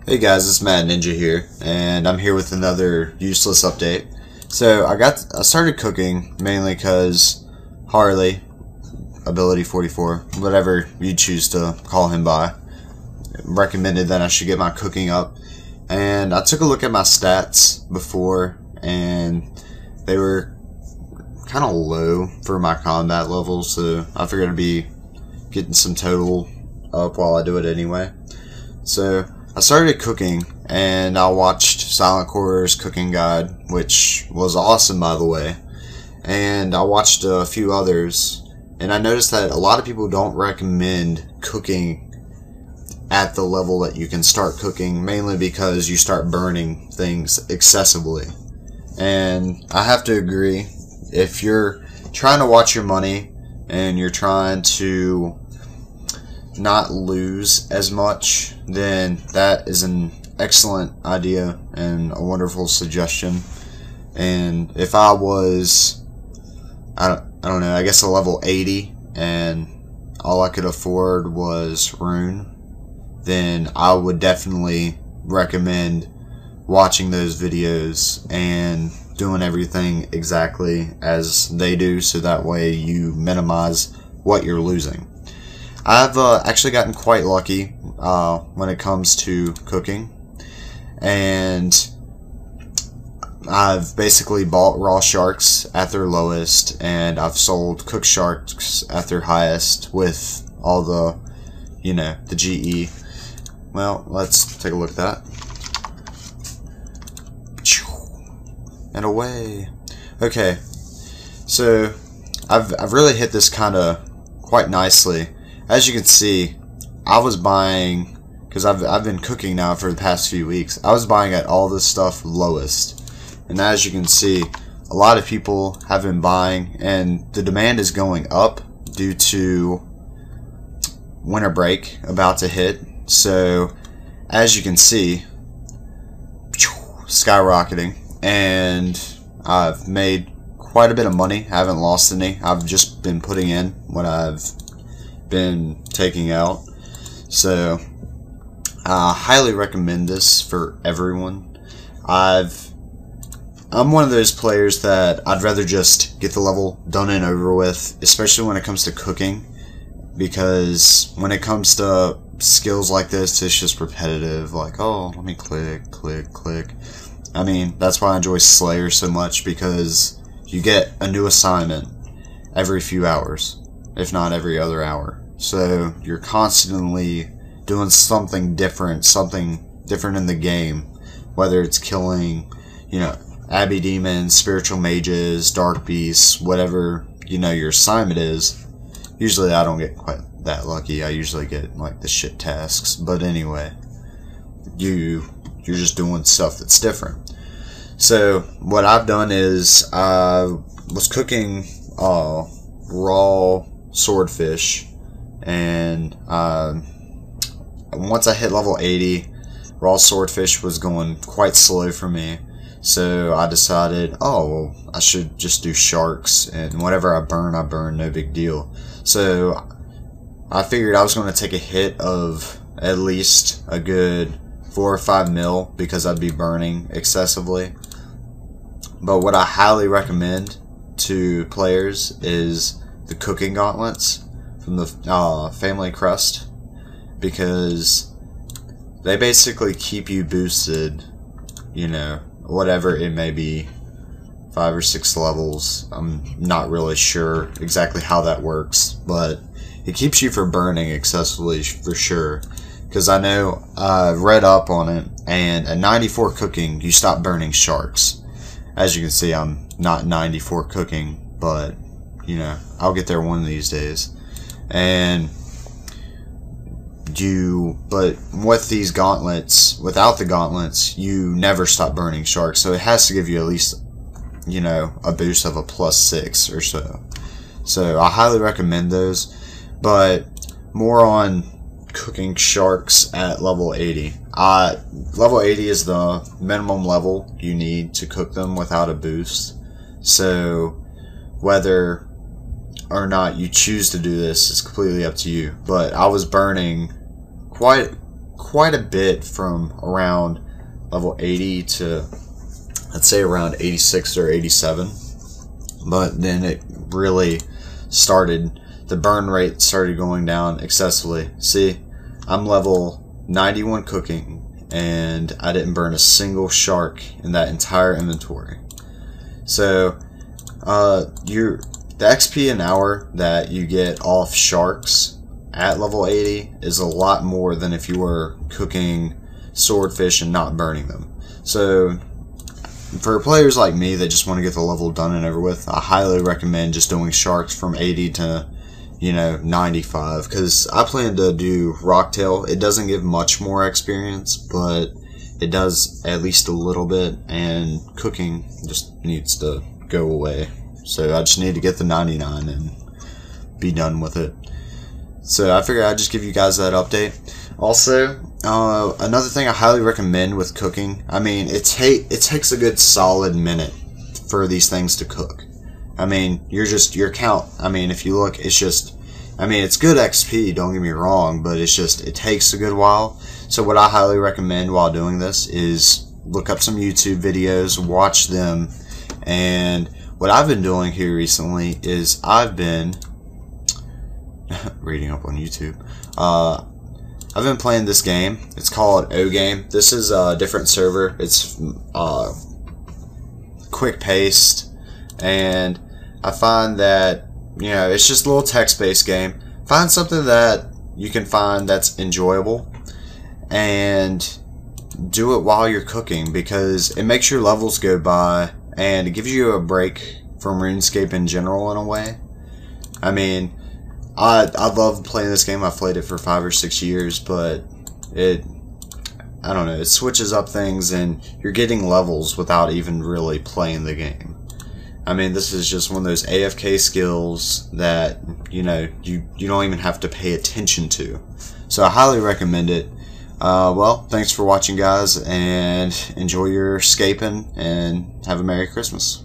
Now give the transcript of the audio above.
Hey guys, it's Mad Ninja here, and I'm here with another useless update. So I started cooking mainly because Harley, Ability 44, whatever you choose to call him by, recommended that I should get my cooking up. And I took a look at my stats before, and they were kind of low for my combat level, so I figured I'd be getting some total up while I do it anyway. So I started cooking, and I watched Silent Correr's cooking guide, which was awesome, by the way. And I watched a few others, and I noticed that a lot of people don't recommend cooking at the level that you can start cooking, mainly because you start burning things excessively. And I have to agree, if you're trying to watch your money and you're trying to not lose as much, then that is an excellent idea and a wonderful suggestion. And if I was, I don't know, I guess a level 80 and all I could afford was Rune, then I would definitely recommend watching those videos and doing everything exactly as they do, so that way you minimize what you're losing. I've actually gotten quite lucky when it comes to cooking, and I've basically bought raw sharks at their lowest, and I've sold cooked sharks at their highest with all the, you know, the GE. Well, let's take a look at that. And away. Okay, so I've really hit this kind of quite nicely. As you can see, I was buying, because I've been cooking now for the past few weeks, I was buying at all this stuff lowest. And as you can see, a lot of people have been buying, and the demand is going up due to winter break about to hit. So, as you can see, skyrocketing, and I've made quite a bit of money. I haven't lost any. I've just been putting in what I've been taking out. So I highly recommend this for everyone. I'm one of those players that I'd rather just get the level done and over with, especially when it comes to cooking, because when it comes to skills like this, it's just repetitive, like, oh, let me click, click, click. I mean, that's why I enjoy Slayer so much, because you get a new assignment every few hours, if not every other hour. So you're constantly doing something different in the game, whether it's killing, you know, Abbey Demons, Spiritual Mages, Dark Beasts, whatever, you know, your assignment is. Usually I don't get quite that lucky. I usually get, like, the shit tasks. But anyway, you're just doing stuff that's different. So what I've done is I was cooking raw swordfish, and once I hit level 80, raw swordfish was going quite slow for me. So I decided, oh, well, I should just do sharks, and whatever I burn, no big deal. So I figured I was going to take a hit of at least a good 4 or 5 mil, because I'd be burning excessively. But what I highly recommend to players is the cooking gauntlets from the Family Crust, because they basically keep you boosted, you know, whatever it may be, 5 or 6 levels. I'm not really sure exactly how that works, but it keeps you from burning excessively for sure. Because I know I've read up on it, and at 94 cooking, you stop burning sharks. As you can see, I'm not 94 cooking, but, you know, I'll get there one of these days. And but with these gauntlets, without the gauntlets, you never stop burning sharks. So it has to give you at least, you know, a boost of a +6 or so. So I highly recommend those, but more on cooking sharks at level 80. Level 80 is the minimum level you need to cook them without a boost. So whether or not you choose to do this is completely up to you. But I was burning quite quite a bit from around level 80 to, let's say, around 86 or 87. But then it really started, the burn rate started going down excessively. See, I'm level 91 cooking, and I didn't burn a single shark in that entire inventory. So, the XP an hour that you get off sharks at level 80 is a lot more than if you were cooking swordfish and not burning them. So, for players like me that just want to get the level done and over with, I highly recommend just doing sharks from 80 to, 95, because I plan to do rocktail. It doesn't give much more experience, but it does at least a little bit, and cooking just needs to go away. So I just need to get the 99 and be done with it. So I figured I'd just give you guys that update. Also, another thing I highly recommend with cooking, I mean, it takes a good solid minute for these things to cook. I mean, your count, I mean, if you look, it's just, I mean, it's good XP, don't get me wrong, but it's just, it takes a good while. So what I highly recommend while doing this is look up some YouTube videos, watch them, and what I've been doing here recently is I've been reading up on YouTube. I've been playing this game. It's called O Game. This is a different server. It's quick paced, and I find that, it's just a little text-based game. Find something that you can find that's enjoyable and do it while you're cooking, because it makes your levels go by and it gives you a break from RuneScape in general in a way. I mean, I love playing this game. I've played it for 5 or 6 years, but I don't know, it switches up things and you're getting levels without even really playing the game. I mean, this is just one of those AFK skills that, you don't even have to pay attention to. So I highly recommend it. Well, thanks for watching, guys, and enjoy your scaping, and have a Merry Christmas.